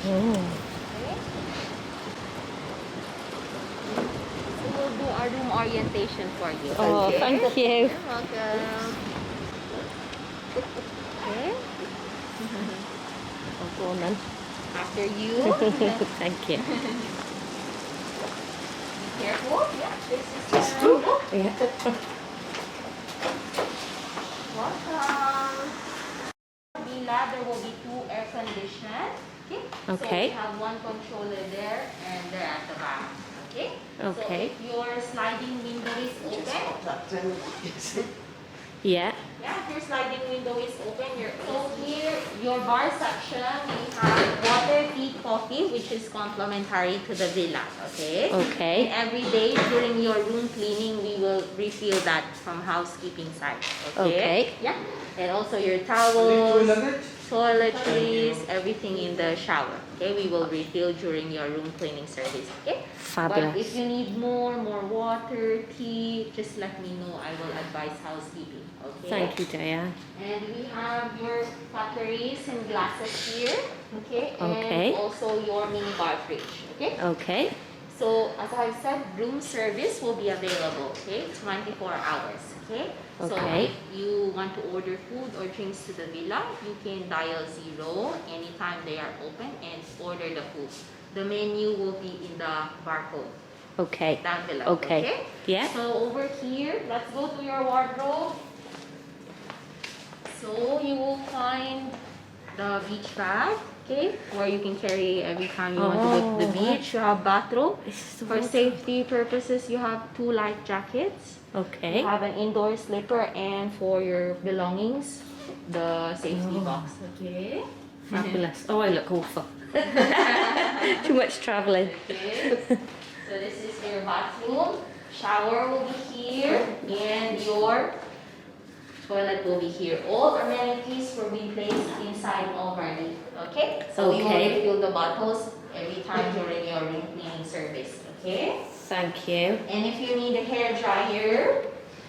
Oh. Okay. So we'll do our room orientation for you. Oh, Okay. thank you. You're welcome. Okay. Oh, go on then. After you. Thank you. Be careful. Yeah. This is the room. Yeah. Welcome. Villa, there will be 2 air conditioned. Okay. Okay. So we have one controller there and there at the back. Okay. Okay. So if your sliding window is open. Yeah. Yeah, if your sliding window is open, so here, your bar section, we have water, tea, coffee, which is complimentary to the villa, okay? Okay. And every day during your room cleaning, we will refill that from housekeeping side, okay? Okay. Yeah, and also your towels, toiletries, everything in the shower, okay? We will refill during your room cleaning service, okay? Fabulous. But if you need more water, tea, just let me know. I will advise housekeeping. Okay. Thank you, Diane. And we have your cutleries and glasses here. Okay. Okay. And also your mini bar fridge. Okay. Okay. So as I said, room service will be available. Okay, 24 hours. Okay. So Okay. if you want to order food or drinks to the villa, you can dial 0 anytime they are open and order the food. The menu will be in the barcode. Okay. Down below. Okay. Yeah. So over here, let's go to your wardrobe. So you will find the beach bag, okay, where you can carry every time you want to go to the beach. You have bathrobe. For safety purposes, you have 2 life jackets. Okay. You have an indoor slipper, and for your belongings, the safety box. Okay. Fabulous. Oh, I look awful. Too much traveling. Okay. So this is your bathroom. Shower will be here, and your toilet will be here. All amenities will be placed inside already. Okay? So you will Okay. refill the bottles every time during your room cleaning service. Okay? Thank you. And if you need a hair dryer,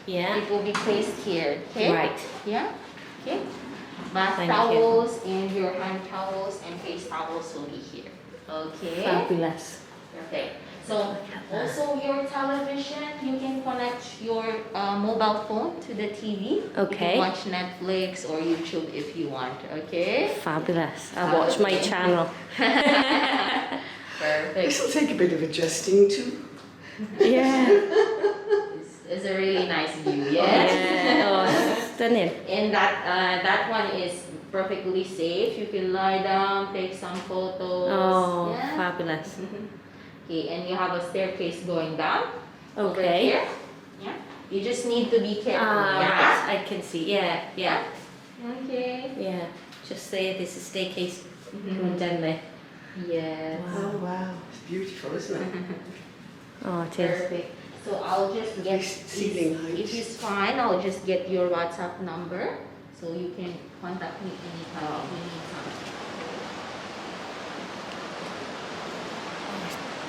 Yeah. it will be placed here. Okay? Right. Yeah? Okay? Bath Thank you. towels and your hand towels and face towels will be here. Okay? Fabulous. Okay. So also your television, you can connect your mobile phone to the TV. You Okay. can watch Netflix or YouTube if you want. Okay. Fabulous. I'll watch my channel. Perfect. This will take a bit of adjusting too. Yeah. It's a really nice view. Yes. Yeah. Oh, stunning. And that one is perfectly safe. You can lie down, take some photos. Oh, Yeah. fabulous. Okay, and you have a staircase going down. Over Okay. here. Yeah. You just need to be careful. Ah, Yeah. right. I can see. Yeah. Yeah. Okay. Yeah. Just there. There's a staircase Mhm. going down there. Yes. Oh wow, it's beautiful, isn't it? Oh, it is. Perfect. So I'll just get Ceiling height. if it's fine, I'll just get your WhatsApp number so you can contact me anytime if you need something.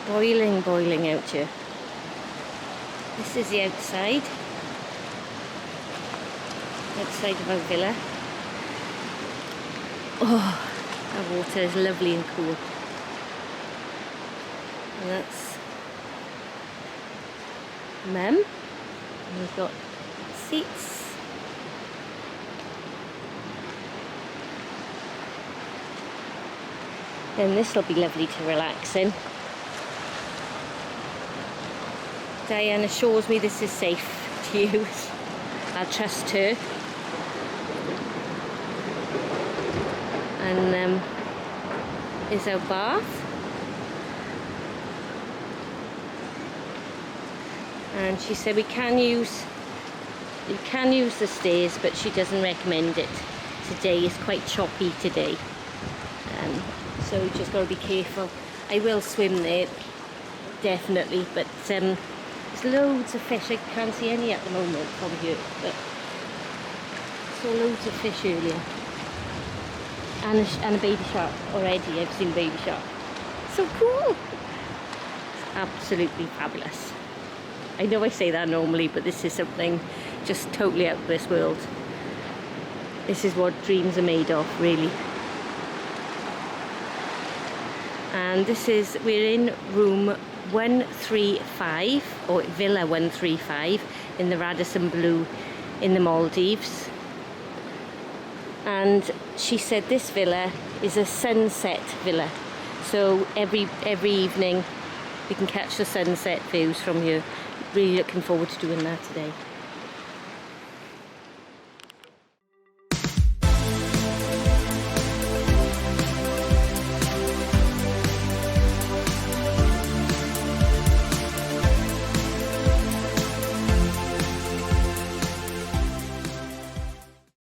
Boiling out here. This is the outside of our villa. Oh, the water is lovely and cool. And that's Mum. And we've got seats. And this will be lovely to relax in. Diane assures me this is safe to use. I trust her. And is our bath. And she said you can use the stairs, but she doesn't recommend it today. It's quite choppy today. So we just got to be careful. I will swim there, definitely, but there's loads of fish. I can't see any at the moment from here, but saw loads of fish earlier. And a baby shark already. I've seen baby shark. So cool. It's absolutely fabulous. I know I say that normally, but this is something just totally out of this world. This is what dreams are made of, really. And we're in room 135, or Villa 135, in the Radisson Blu in the Maldives. And she said this villa is a sunset villa, so every evening we can catch the sunset views from here. Really looking forward to doing that today.